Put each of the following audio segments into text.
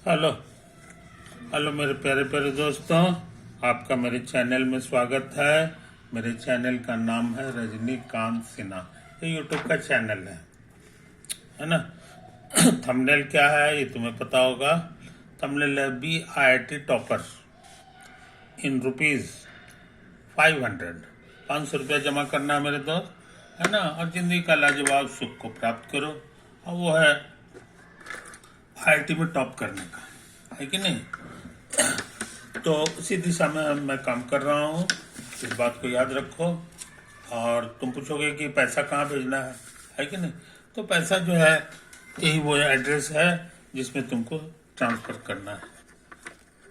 Hello hello मेरे प्यारे प्यारे दोस्तों, आपका मेरे चैनल में स्वागत है। मेरे चैनल का नाम है रजनीकांत सिन्हा। ये यूट्यूब का चैनल है ना। थंबनेल क्या है ये तुम्हें पता होगा। थंबनेल है BIT टॉपर इन रुपीज 500। 500 रुपया जमा करना है मेरे दोस्त, है ना। और जिंदगी का लाजवाब सुख को प्राप्त करो, और वो है IIT में टॉप करने का, है कि नहीं। तो उसी दिशा में मैं काम कर रहा हूँ, इस बात को याद रखो। और तुम पूछोगे कि पैसा कहाँ भेजना है कि नहीं। तो पैसा जो है यही वो एड्रेस है जिसमें तुमको ट्रांसफर करना है।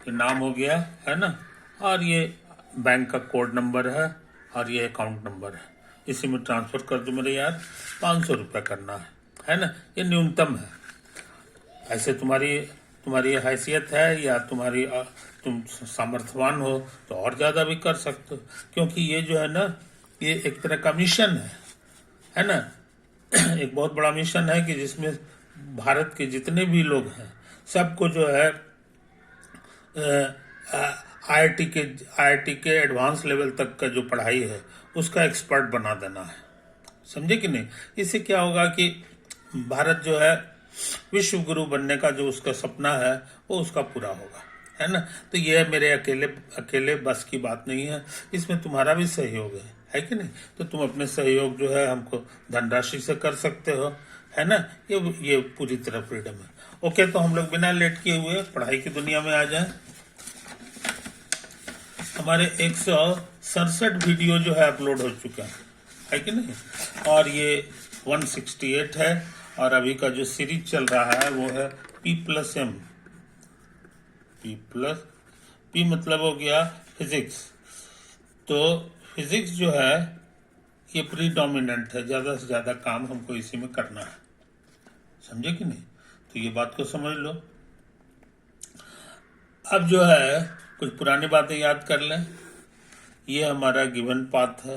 ये नाम हो गया, है ना। और ये बैंक का कोड नंबर है और ये अकाउंट नंबर है। इसी में ट्रांसफर कर दो मेरे यार। 500 रुपया करना है ना। ये न्यूनतम है। ऐसे तुम्हारी तुम्हारी हैसियत है या तुम सामर्थ्यवान हो तो और ज्यादा भी कर सकते हो, क्योंकि ये जो है ना, ये एक तरह का मिशन है ना। एक बहुत बड़ा मिशन है कि जिसमें भारत के जितने भी लोग हैं सबको जो है आईआईटी के एडवांस लेवल तक का जो पढ़ाई है उसका एक्सपर्ट बना देना है। समझे कि नहीं। इससे क्या होगा कि भारत जो है विश्व गुरु बनने का जो उसका सपना है वो उसका पूरा होगा, है ना। तो ये मेरे अकेले अकेले बस की बात नहीं है, इसमें तुम्हारा भी सहयोग है कि नहीं। तो तुम अपने सहयोग जो है हमको धनराशि से कर सकते हो, है ना। ये पूरी तरह फ्रीडम है। ओके, तो हम लोग बिना लेट किए हुए पढ़ाई की दुनिया में आ जाएं। हमारे 167 वीडियो जो है अपलोड हो चुके हैं, है कि नहीं। और ये 168 है। और अभी का जो सीरीज चल रहा है वो है P+M। P मतलब हो गया फिजिक्स। तो फिजिक्स जो है ये प्रीडोमिनेंट है, ज्यादा से ज्यादा काम हमको इसी में करना है। समझे कि नहीं। तो ये बात को समझ लो। अब जो है कुछ पुरानी बातें याद कर लें। ये हमारा गिवन पाथ है,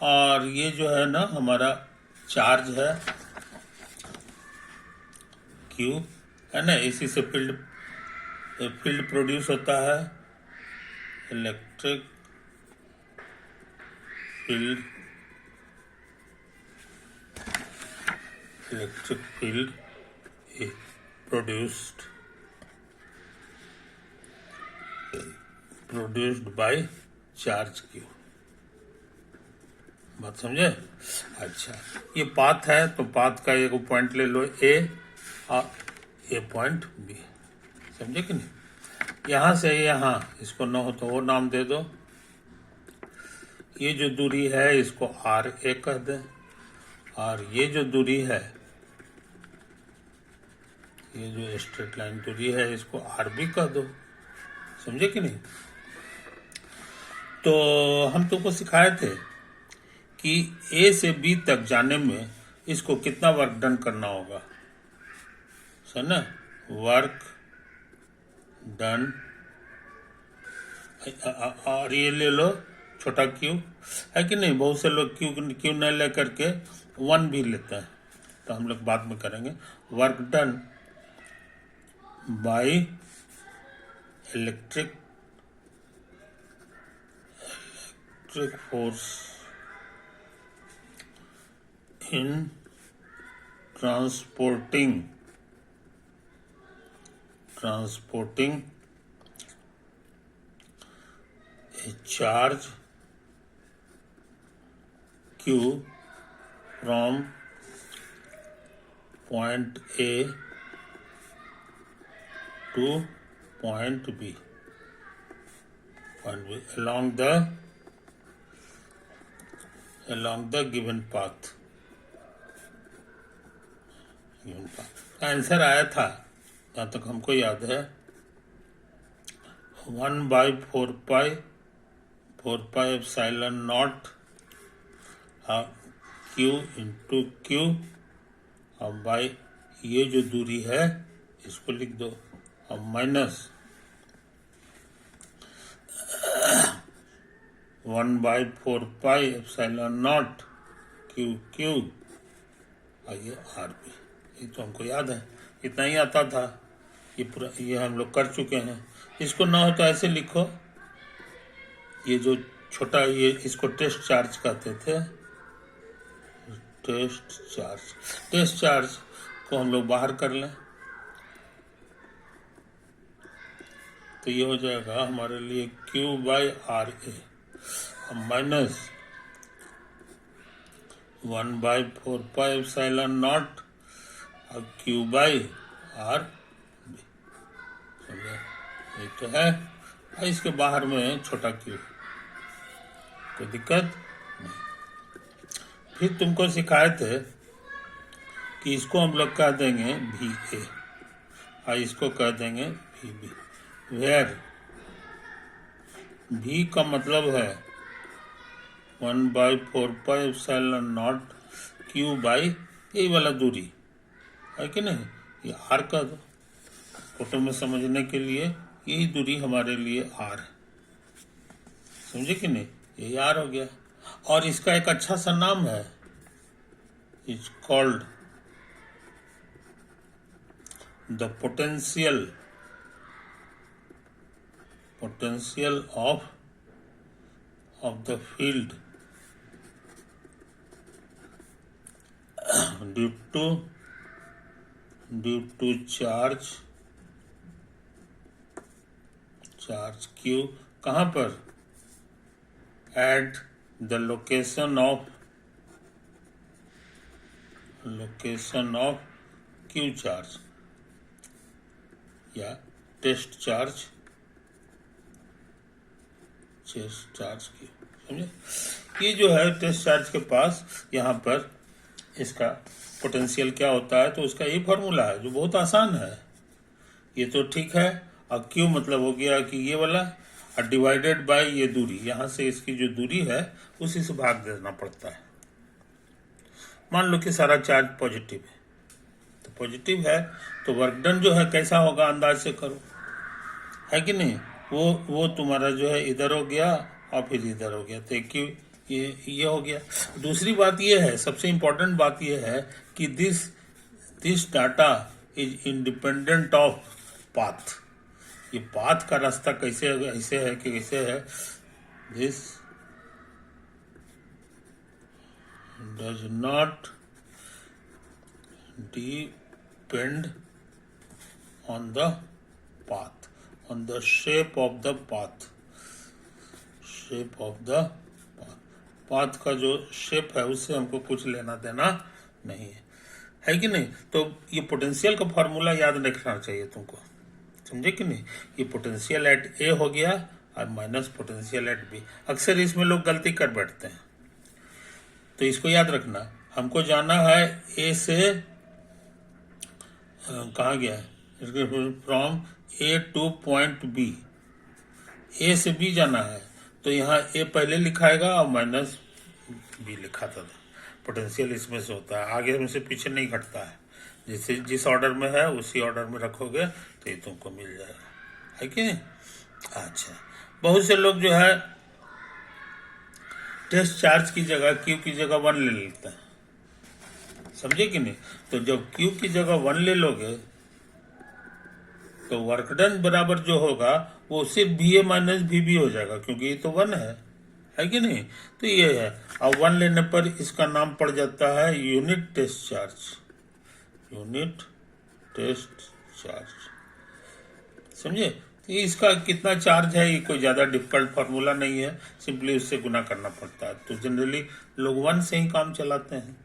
और ये जो है ना हमारा चार्ज है Q, है ना। इसी से फील्ड प्रोड्यूस होता है, electric field produced by charge Q। बात समझे। अच्छा, ये पाथ है तो पाथ का एक पॉइंट ले लो A और ये पॉइंट B। समझे कि नहीं। यहां से यहां इसको न हो तो वो नाम दे दो। ये जो दूरी है इसको RA कह दे, और ये जो दूरी है, ये जो स्ट्रेट लाइन दूरी है इसको RB कह दो। समझे कि नहीं। तो हम तुमको सिखाए थे कि A से B तक जाने में इसको कितना वर्क डन करना होगा। समझना, वर्क डन। और ये ले लो छोटा Q, है कि नहीं। बहुत से लोग क्यू न ले करके 1 भी लेते हैं, तो हम लोग बाद में करेंगे। Work done by electric force in transporting a charge Q from point A to point B along the given path। Answer आया था जहां तक हमको याद है 1/4 pi epsilon not Q into Q, और बाई ये जो दूरी है इसको लिख दो, और minus 1/4 pi epsilon not Q और ये आर बी, ये तो हमको याद है, इतना ही आता था, ये पूरा ये हम लोग कर चुके हैं। इसको ना हो तो ऐसे लिखो, ये जो छोटा ये इसको टेस्ट चार्ज कहते थे, टेस्ट चार्ज को हम लोग बाहर कर लें तो ये हो जाएगा हमारे लिए Q by R A minus 1/4πε0 और क्यू बाई आर बी। समझे, ये तो है, और इसके बाहर में छोटा क्यू, कोई दिक्कत नहीं। फिर तुमको सिखाए थे कि इसको हम लोग कह देंगे भी ए और इसको कह देंगे भी बी, वेयर भी का मतलब है 1/4πε0 क्यू बाई यही वाला दूरी है कि नहीं, ये आर का दो, फोटो में समझने के लिए यही दूरी हमारे लिए आर है, समझे कि नहीं, यही आर हो गया। और इसका एक अच्छा सा नाम है, it's called the potential of the field due to charge q कहाँ पर, at the location of q charge या टेस्ट चार्ज की, समझे। ये जो है टेस्ट चार्ज के पास यहाँ पर इसका पोटेंशियल क्या होता है, तो उसका ये फॉर्मूला है जो बहुत आसान है, ये तो ठीक है। अब क्यू मतलब हो गया कि ये वाला और डिवाइडेड बाय ये दूरी, यहाँ से इसकी जो दूरी है उसी से भाग देना पड़ता है। मान लो कि सारा चार्ज पॉजिटिव है, तो पॉजिटिव है तो वर्क डन जो है कैसा होगा अंदाज से करो, है कि नहीं। वो तुम्हारा जो है इधर हो गया और फिर इधर हो गया, तो क्यों ये हो गया। दूसरी बात ये है, सबसे इम्पोर्टेंट बात ये है कि this data is independent of path. ये पाथ का रास्ता कैसे ऐसे है कि कैसे है, this does not depend on the path, on the shape of the path, path का जो शेप है उससे हमको कुछ लेना देना नहीं है कि नहीं। तो ये पोटेंशियल का फॉर्मूला याद रखना चाहिए तुमको, समझे कि नहीं। ये पोटेंशियल एट ए हो गया और माइनस पोटेंशियल एट बी। अक्सर इसमें लोग गलती कर बैठते हैं, तो इसको याद रखना। हमको जाना है ए से कहाँ गया है, from A to point B, A से बी जाना है, तो यहाँ ए पहले लिखाएगा और माइनस बी लिखाता था। पोटेंशियल इसमें से होता है, आगे में से पीछे नहीं घटता है, जैसे जिस ऑर्डर में है उसी ऑर्डर में रखोगे तो ये तुमको मिल जाएगा, है कि नहीं। अच्छा, बहुत से लोग जो है टेस्ट चार्ज की जगह क्यू की जगह 1 ले लेते हैं, समझे कि नहीं। तो जब क्यू की जगह 1 ले लोगे तो वर्क डन बराबर जो होगा वो सिर्फ बी ए माइनस बी बी हो जाएगा, क्योंकि ये तो 1 है कि नहीं। तो ये है, अब 1 लेने पर इसका नाम पड़ जाता है यूनिट टेस्ट चार्ज, समझे। तो इसका कितना चार्ज है ये कोई ज्यादा डिफिकल्ट फार्मूला नहीं है, सिंपली उससे गुना करना पड़ता है। तो जनरली लोग 1 से ही काम चलाते हैं,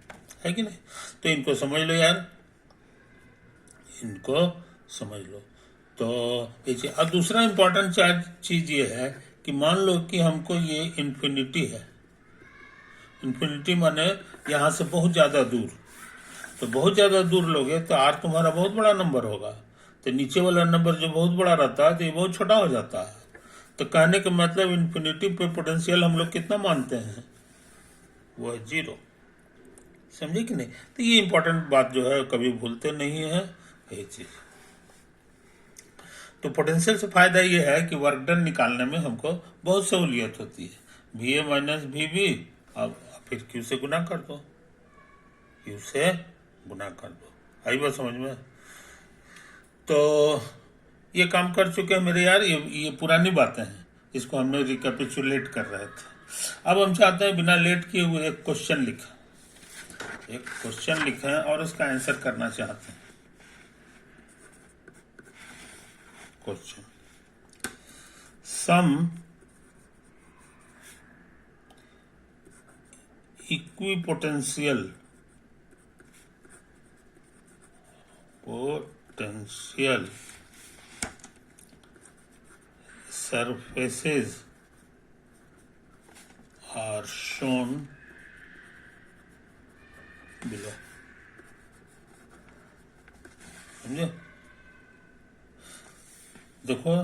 है कि नहीं। तो इनको समझ लो यार, इनको समझ लो। तो अब दूसरा इंपॉर्टेंट चीज ये है कि मान लो कि हमको ये इन्फिनिटी है, इन्फिनिटी माने यहाँ से बहुत ज्यादा दूर, तो बहुत ज्यादा दूर लोगे तो आर तुम्हारा बहुत बड़ा नंबर होगा, तो नीचे वाला नंबर जो बहुत बड़ा रहता है तो ये बहुत छोटा हो जाता है। तो कहने का मतलब इन्फिनिटी पे पोटेंशियल हम लोग कितना मानते हैं, वो है 0, समझे कि नहीं। तो ये इंपॉर्टेंट बात जो है कभी भूलते नहीं है यही चीज। तो पोटेंशियल से फायदा ये है कि वर्क डन निकालने में हमको बहुत सहूलियत होती है। बी ए माइनस बी बी, अब फिर क्यू से गुना कर दो, क्यू से गुना कर दो। आई बात समझ में? तो ये काम कर चुके हैं मेरे यार, ये पुरानी बातें हैं, इसको हमने रिकैपिचुलेट कर रहे थे। अब हम चाहते हैं बिना लेट किए हुए एक क्वेश्चन लिखें और उसका आंसर करना चाहते हैं। Question, some equipotential surfaces are shown below। समझे? देखो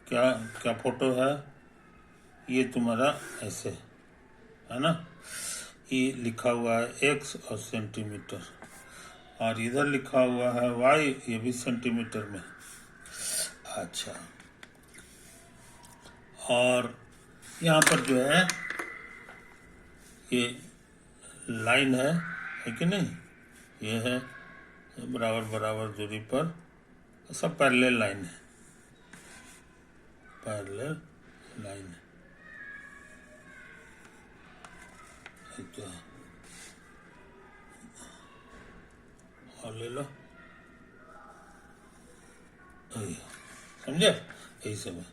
क्या क्या फोटो है, ये तुम्हारा ऐसे है ना, ये लिखा हुआ है x और सेंटीमीटर, और इधर लिखा हुआ है y, ये भी सेंटीमीटर में। अच्छा, और यहाँ पर जो है ये लाइन है कि नहीं, ये है बराबर बराबर दूरी पर, सब पैरेलल लाइन है, पैरेलल लाइन है। तो और ले लो, समझे? यही सब है।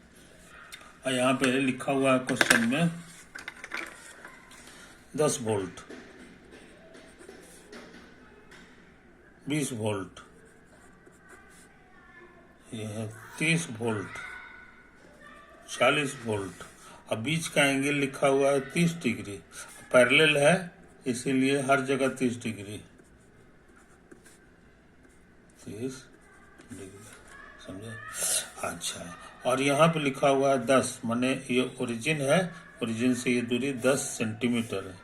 और यहाँ पे लिखा हुआ है क्वेश्चन में 10 वोल्ट, 20 वोल्ट, ये है 30 वोल्ट, 40 वोल्ट। अब बीच का एंगल लिखा हुआ है 30 डिग्री, पैरेलल है इसीलिए हर जगह 30 डिग्री, 30 डिग्री, समझे? अच्छा, और यहाँ पे लिखा हुआ है 10, माने ये ओरिजिन है, ओरिजिन से ये दूरी 10 सेंटीमीटर है,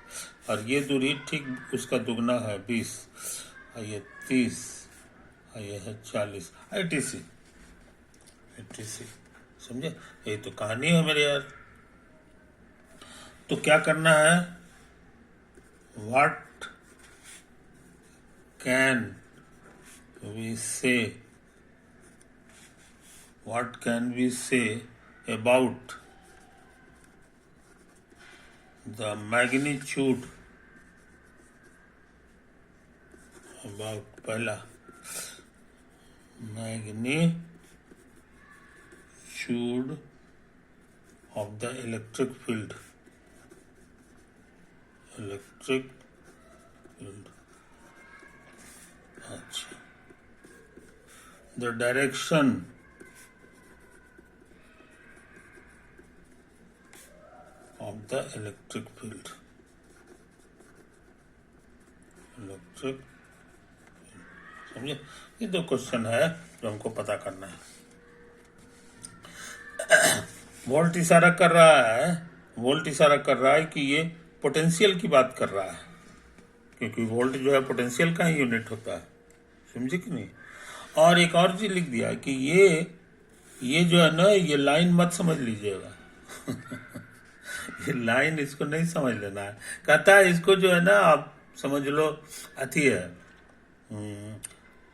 और ये दूरी ठीक उसका दुगना है 20, और ये 30, और ये है 40, ATC, समझे? यही तो कहानी है मेरे यार। तो क्या करना है, what can we say about the magnitude, about पहला magnitude of the electric field, अच्छा, the direction of the electric field, समझे? ये दो क्वेश्चन है जो हमको पता करना है। वोल्ट इशारा कर रहा है कि ये पोटेंशियल की बात कर रहा है, क्योंकि वोल्ट जो है पोटेंशियल का ही यूनिट होता है, समझे कि नहीं? और एक और चीज लिख दिया कि ये जो है ना, ये लाइन मत समझ लीजिएगा ये लाइन, इसको नहीं समझ लेना है। कहता है इसको जो है ना, आप समझ लो अथी है,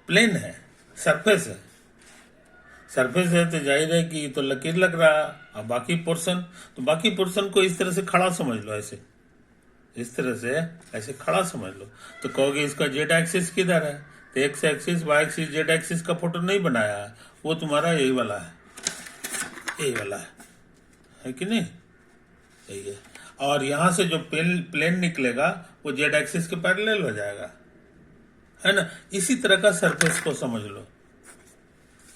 प्लेन है, सरफेस है, तो जाहिर है कि तो लकीर लग रहा है, और बाकी पोर्शन को इस तरह से खड़ा समझ लो, ऐसे इस तरह से ऐसे खड़ा समझ लो। तो कहोगे इसका जेड एक्सिस किधर है, तो X axis, Y axis, Z axis का फोटो नहीं बनाया है, वो तुम्हारा यही वाला है कि नहीं? यही है। और यहां से जो प्लेन निकलेगा वो जेड एक्सिस के पैरेलल हो जाएगा, है ना? इसी तरह का सरफेस को समझ लो,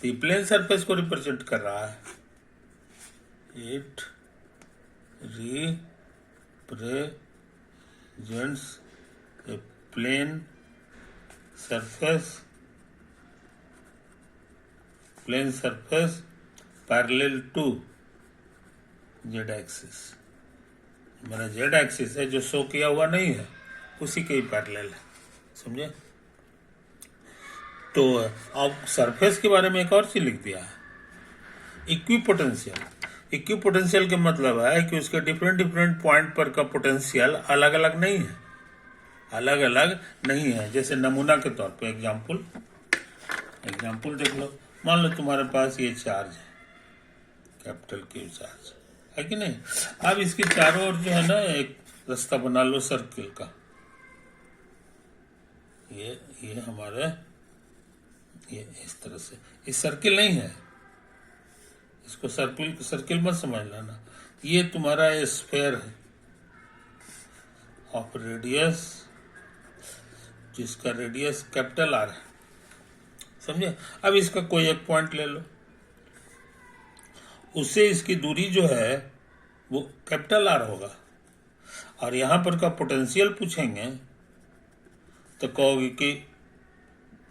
ये प्लेन सरफेस को रिप्रेजेंट कर रहा है, it represents a plane surface parallel to z axis। मेरा z axis है जो शो किया हुआ नहीं है, उसी के ही पैरेलल है, समझे? तो अब सरफेस के बारे में एक और चीज लिख दिया है, इक्विपोटेंशियल के मतलब है कि उसके डिफरेंट पॉइंट पर का पोटेंशियल अलग अलग नहीं है, अलग अलग नहीं है। जैसे नमूना के तौर पे एग्जाम्पल देख लो। मान लो तुम्हारे पास ये चार्ज है, कैपिटल क्यू चार्ज है कि नहीं। अब इसके चारों ओर जो है ना एक रास्ता बना लो सर्किल का। ये हमारे ये इस तरह से, ये सर्किल नहीं है, इसको सर्किल मत समझ लेना। ये तुम्हारा स्फेयर है ऑफ रेडियस, जिसका रेडियस कैपिटल आर है, समझे। अब इसका कोई एक पॉइंट ले लो, उससे इसकी दूरी जो है वो कैपिटल आर होगा। और यहां पर का पोटेंशियल पूछेंगे तो कहोगे कि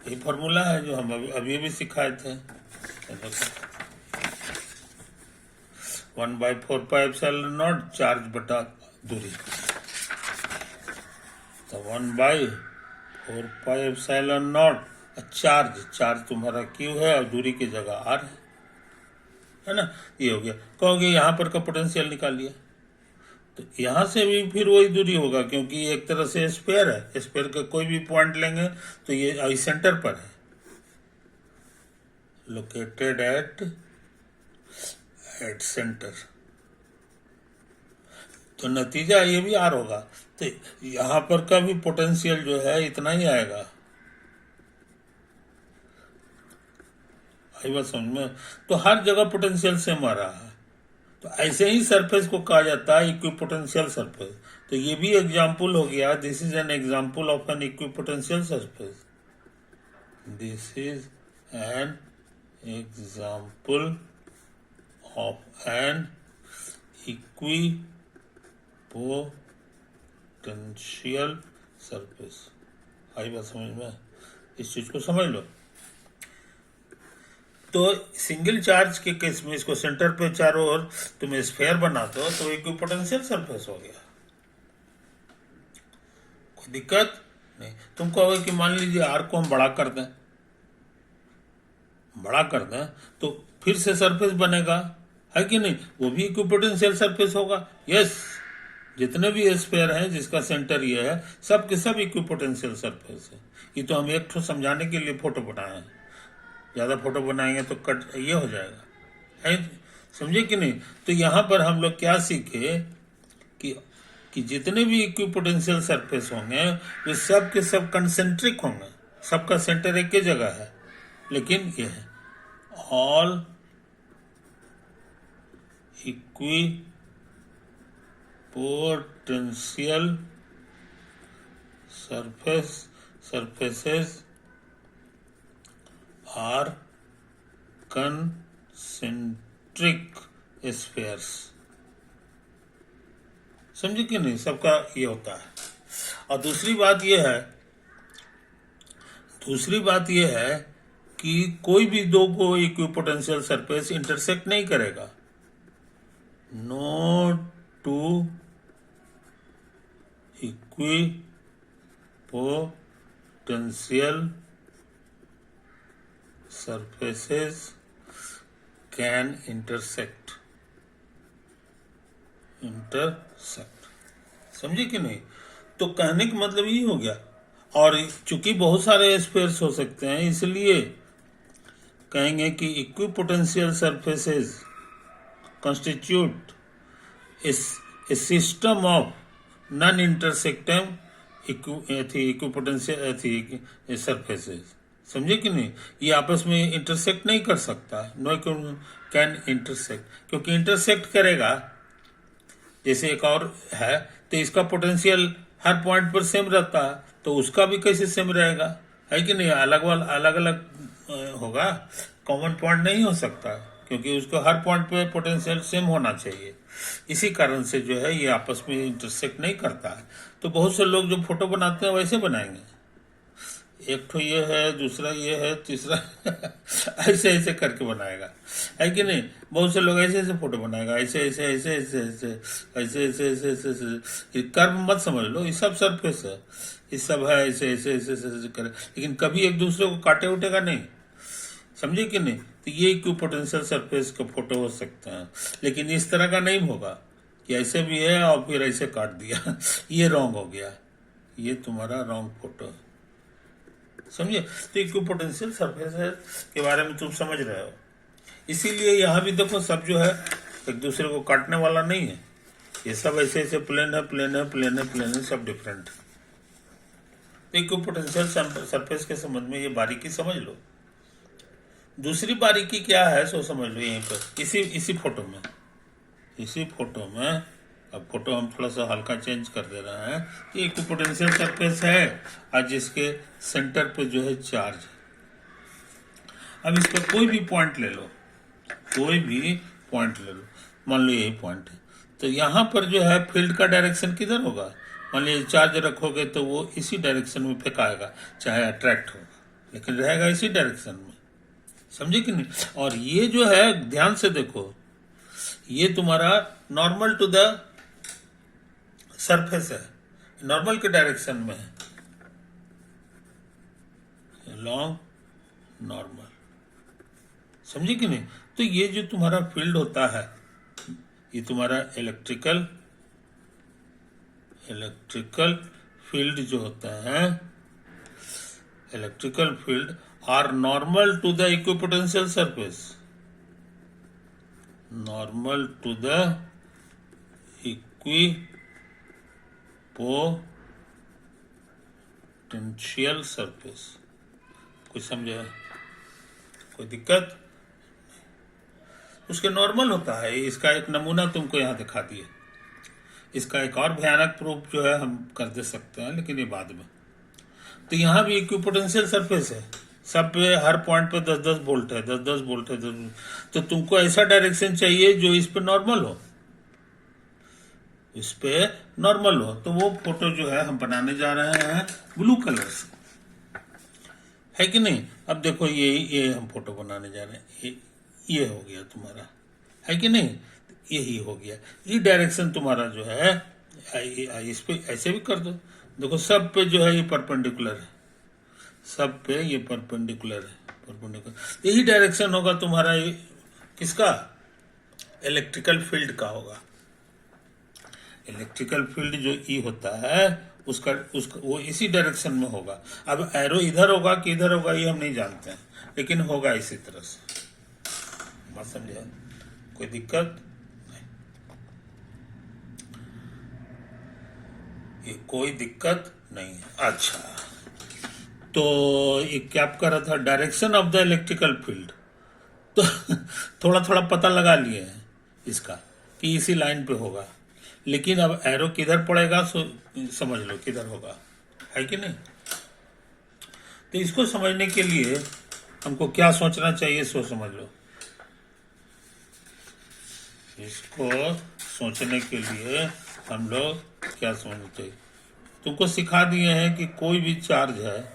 ये फॉर्मूला है जो हम अभी भी सिखाए थे। 1/4πε0 चार्ज बटा दूरी, तो 1/4πε0 चार्ज तुम्हारा क्यू है और दूरी की जगह आर है ना। ये हो गया। कहोगे यहाँ पर का पोटेंशियल निकाल लिया, तो यहाँ से भी फिर वही दूरी होगा, क्योंकि एक तरह से स्फीयर है। स्फीयर का कोई भी पॉइंट लेंगे तो ये आई सेंटर पर है, लोकेटेड एट सेंटर, तो नतीजा ये भी आर होगा। तो यहाँ पर का भी पोटेंशियल जो है इतना ही आएगा। आई बात समझ में। तो हर जगह पोटेंशियल सेम आ रहा है। तो ऐसे ही सरफेस को कहा जाता है इक्विपोटेंशियल सरफेस। तो ये भी एग्जाम्पल हो गया। This is an example of an equipotential surface. This is an example of an equipotential surface. आई बात समझ में। इस चीज को समझ लो। तो सिंगल चार्ज के केस में इसको सेंटर पे चारों ओर तुम स्फीयर बना दो तो इक्विपोटेंशियल सरफेस हो गया। कोई दिक्कत नहीं। तुम कहोगे कि मान लीजिए आर को हम बड़ा कर दें तो फिर से सरफेस बनेगा, है कि नहीं। वो भी इक्विपोटेंशियल सरफेस होगा। यस, जितने भी स्फीयर हैं जिसका सेंटर ये है सब के सब इक्विपोटेंशियल सरफेस है। ये तो हम एक ठो समझाने के लिए फोटो बनाए हैं। ज्यादा फोटो बनाएंगे तो कट ये हो जाएगा, है, समझे कि नहीं। तो यहाँ पर हम लोग क्या सीखे कि जितने भी इक्विपोटेंशियल सरफेस होंगे वे सब के सब कंसेंट्रिक होंगे, सबका सेंटर एक ही जगह है। लेकिन ये है all equipotential surfaces are concentric spheres। समझे कि नहीं, सबका ये होता है। और दूसरी बात यह है कि कोई भी दो को इक्विपोटेंशियल सरफेस इंटरसेक्ट नहीं करेगा। No two equipotential surfaces can intersect। समझे कि नहीं। तो कहने का मतलब ये हो गया। और चूंकि बहुत सारे स्फीयर्स हो सकते हैं इसलिए कहेंगे कि equipotential surfaces constitute a system of non-intersecting equipotential surfaces. समझे कि नहीं। ये आपस में इंटरसेक्ट नहीं कर सकता। नो कैन इंटरसेक्ट, क्योंकि इंटरसेक्ट करेगा जैसे एक और है तो इसका पोटेंशियल हर पॉइंट पर सेम रहता है, तो उसका भी कैसे सेम रहेगा, है कि नहीं। अलग अलग होगा, कॉमन पॉइंट नहीं हो सकता, क्योंकि उसको हर पॉइंट पे पोटेंशियल सेम होना चाहिए। इसी कारण से जो है ये आपस में इंटरसेक्ट नहीं करता है। तो बहुत से लोग जो फोटो बनाते हैं वैसे बनाएंगे, एक तो ये है, दूसरा ये है, तीसरा ऐसे करके बनाएगा, है कि नहीं। बहुत से लोग ऐसे फोटो बनाएगा, ऐसे कर्व मत समझ लो, ये सब सरफेस है, ये सब है ऐसे करे, लेकिन कभी एक दूसरे को काटे उठेगा नहीं, समझे कि नहीं। तो ये इक्विपोटेंशियल सरफेस का फोटो हो सकते हैं, लेकिन इस तरह का नहीं होगा कि ऐसे भी है और फिर ऐसे काट दिया ये रॉन्ग हो गया। ये तुम्हारा रॉन्ग फोटो है, समझे। तो इक्विपोटेंशियल सरफेस के बारे में तुम समझ रहे हो। इसीलिए यहाँ भी देखो सब जो है एक दूसरे को काटने वाला नहीं है, ये सब ऐसे ऐसे प्लेन है, प्लेन है, प्लेन है, प्लेन है, सब डिफरेंट है। तो इक्विपोटेंशियल सरफेस के संबंध में ये बारीकी समझ लो। दूसरी बारीकी क्या है सो समझ लो यहीं पर, इसी फोटो में, अब फोटो हम थोड़ा सा हल्का चेंज कर दे रहे हैं। ये इक्विपोटेंशियल सरफेस है और जिसके सेंटर पे जो है चार्ज है। अब इस पर कोई भी पॉइंट ले लो, मान लो यही पॉइंट है, तो यहाँ पर जो है फील्ड का डायरेक्शन किधर होगा। मान लीजिए चार्ज रखोगे तो वो इसी डायरेक्शन में फेंकाएगा, चाहे अट्रैक्ट होगा, लेकिन रहेगा इसी डायरेक्शन में, समझे कि नहीं। और ये जो है ध्यान से देखो, ये तुम्हारा नॉर्मल टू द सरफेस है, नॉर्मल के डायरेक्शन में है, लॉन्ग नॉर्मल, समझे कि नहीं। तो ये जो तुम्हारा फील्ड होता है, ये तुम्हारा इलेक्ट्रिकल फील्ड जो होता है, electrical field are normal to the equipotential surface, normal to the equipotential surface. कोई समझा, कोई दिक्कत। उसके नॉर्मल होता है। इसका एक नमूना तुमको यहाँ दिखा दिए। इसका एक और भयानक प्रूफ जो है हम कर दे सकते हैं, लेकिन ये बाद में। तो यहाँ भी इक्विपोटेंशियल सरफेस है, सब पे हर पॉइंट पे 10-10 वोल्ट है, 10-10 वोल्ट है। तो तुमको ऐसा डायरेक्शन चाहिए जो इस पे नॉर्मल हो, इस पे नॉर्मल हो। तो वो फोटो जो है हम बनाने जा रहे हैं ब्लू कलर से, है कि नहीं। अब देखो ये हम फोटो बनाने जा रहे हैं, ये हो गया तुम्हारा, है कि नहीं, यही हो गया। ये डायरेक्शन तुम्हारा जो है इस पे ऐसे भी कर दो। देखो सब पे जो है ये परपेंडिकुलर है, सब पे ये परपेंडिकुलर है, परपेंडिकुलर। यही डायरेक्शन होगा तुम्हारा किसका, इलेक्ट्रिकल फील्ड का होगा। इलेक्ट्रिकल फील्ड जो ई होता है उसका वो इसी डायरेक्शन में होगा। अब एरो इधर होगा कि इधर होगा ये हम नहीं जानते हैं, लेकिन होगा इसी तरह से। बात समझे, कोई दिक्कत नहीं, ये कोई दिक्कत नहीं है। अच्छा, तो ये क्या कह रहा था, direction of the electrical field. तो थोड़ा थोड़ा पता लगा लिए हैं इसका कि इसी लाइन पे होगा, लेकिन अब एरो किधर पड़ेगा समझ लो किधर होगा, है कि नहीं। तो इसको समझने के लिए हमको क्या सोचना चाहिए सो समझ लो। इसको सोचने के लिए हम लोग क्या समझना चाहिए, तुमको सिखा दिए हैं कि कोई भी चार्ज है,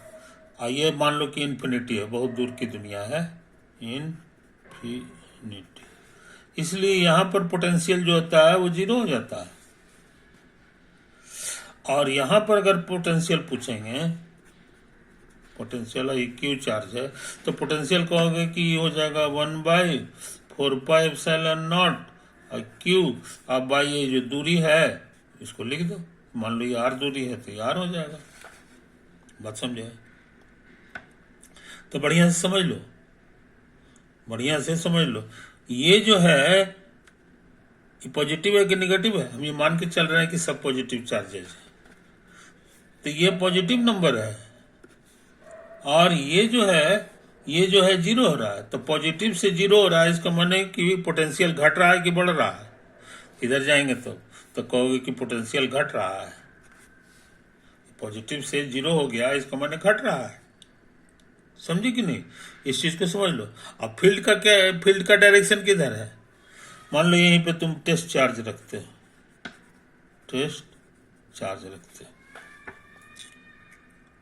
आइए मान लो कि इन्फिनिटी है, बहुत दूर की दुनिया है, इन्फिनिटी, इसलिए यहां पर पोटेंशियल जो होता है वो 0 हो जाता है। और यहां पर अगर पोटेंशियल पूछेंगे, पोटेंशियल क्यू चार्ज है, तो पोटेंशियल कहोगे कि हो जाएगा 1/4πε0 और क्यू। अब भाई ये जो दूरी है इसको लिख दो, मान लो ये r दूरी है तो ये r हो जाएगा। बात समझे, तो बढ़िया से समझ लो, बढ़िया से समझ लो। ये जो है ये पॉजिटिव है कि निगेटिव है, हम ये मान के चल रहे हैं कि सब पॉजिटिव चार्जेज है, तो ये पॉजिटिव नंबर है। और ये जो है 0 हो रहा है, तो पॉजिटिव से 0 हो रहा है, इसका माने कि पोटेंशियल घट रहा है कि बढ़ रहा है। इधर जाएंगे तो कहोगे कि पोटेंशियल घट रहा है, पॉजिटिव से 0 हो गया, इसका माने घट रहा है, समझे कि नहीं। इस चीज को समझ लो। अब फील्ड का क्या है, फील्ड का डायरेक्शन किधर है, मान लो यहीं पे तुम टेस्ट चार्ज रखते हो, टेस्ट चार्ज रखते हो,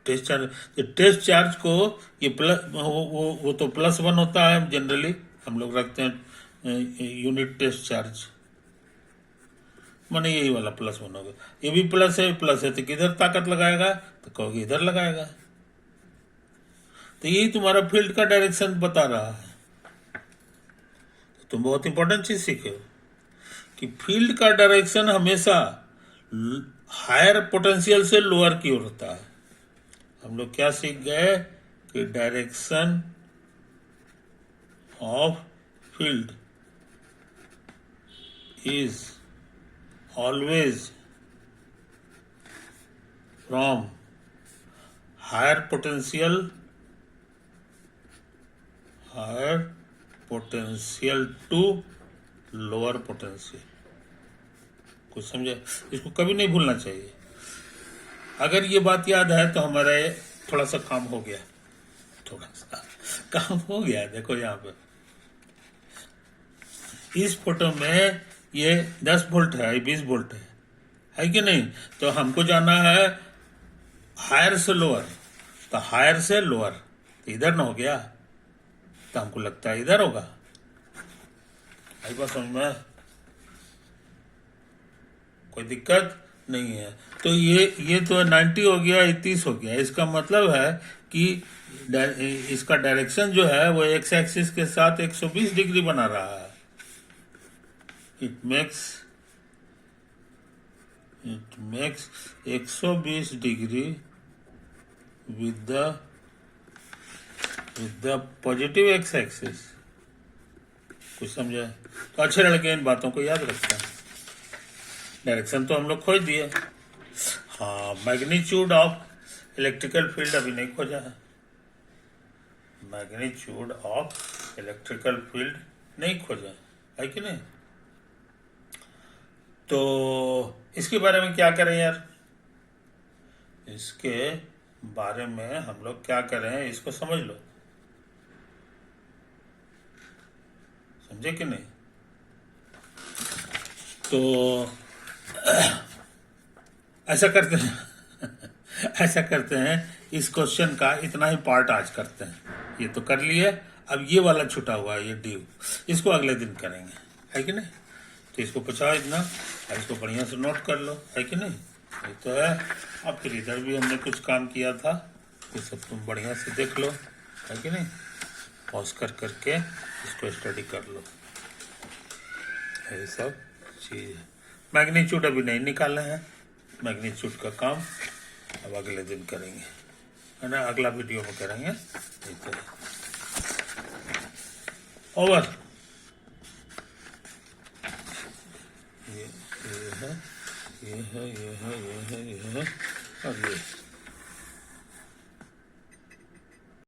टेस्ट चार्ज को ये प्लस वो तो +1 होता है, जनरली हम लोग रखते हैं यूनिट टेस्ट चार्ज, माने यही वाला +1 होगा। ये भी प्लस है तो किधर ताकत लगाएगा, तो कहोगे इधर लगाएगा। तो यही तुम्हारा फील्ड का डायरेक्शन बता रहा है। तुम बहुत इंपॉर्टेंट चीज सीखे हो कि फील्ड का डायरेक्शन हमेशा हायर पोटेंशियल से लोअर की ओर होता है। हम लोग क्या सीख गए कि direction of field is always from higher potential to lower potential. कुछ समझे? इसको कभी नहीं भूलना चाहिए। अगर ये बात याद है तो हमारा थोड़ा सा काम हो गया। थोड़ा सा काम हो गया। देखो यहाँ पे इस फोटो में ये 10 वोल्ट है, 20 वोल्ट है कि नहीं? तो हमको जाना है हायर से लोअर, तो हायर से लोअर तो इधर ना हो गया, तो हमको लगता है इधर होगा। आई बात समझ में? कोई दिक्कत नहीं है। तो ये तो 90 हो गया, 30 हो गया। इसका मतलब है कि इसका डायरेक्शन जो है वो एक्स एक्सिस के साथ 120 डिग्री बना रहा है। It makes 120 degree with the positive x axis. कुछ समझे? तो अच्छे लड़के इन बातों को याद रखते हैं। डायरेक्शन तो हम लोग खोज दिए। हाँ, मैग्नीट्यूड ऑफ इलेक्ट्रिकल फील्ड अभी नहीं खोजा है। मैग्नीट्यूड ऑफ इलेक्ट्रिकल फील्ड नहीं खोजा है कि नहीं? तो इसके बारे में क्या करें यार? इसके बारे में हम लोग क्या करें, इसको समझ लो। समझे कि नहीं? तो ऐसा करते हैं ऐसा करते हैं, इस क्वेश्चन का इतना ही पार्ट आज करते हैं। ये तो कर लिए, अब ये वाला छुटा हुआ है, ये ड्यू, इसको अगले दिन करेंगे, है कि नहीं? तो इसको पचाओ इतना, इसको बढ़िया से नोट कर लो, है कि नहीं? ये तो है। अब फिर इधर भी हमने कुछ काम किया था, ये सब तुम बढ़िया से देख लो, है कि नहीं? पॉज करके इसको स्टडी कर लो। ये सब चीज मैग्नीट्यूड अभी नहीं निकाले हैं, मैग्नीट्यूड का काम अब अगले दिन करेंगे, है ना? अगला वीडियो में करेंगे। ठीक है, ओवर। ये है और ये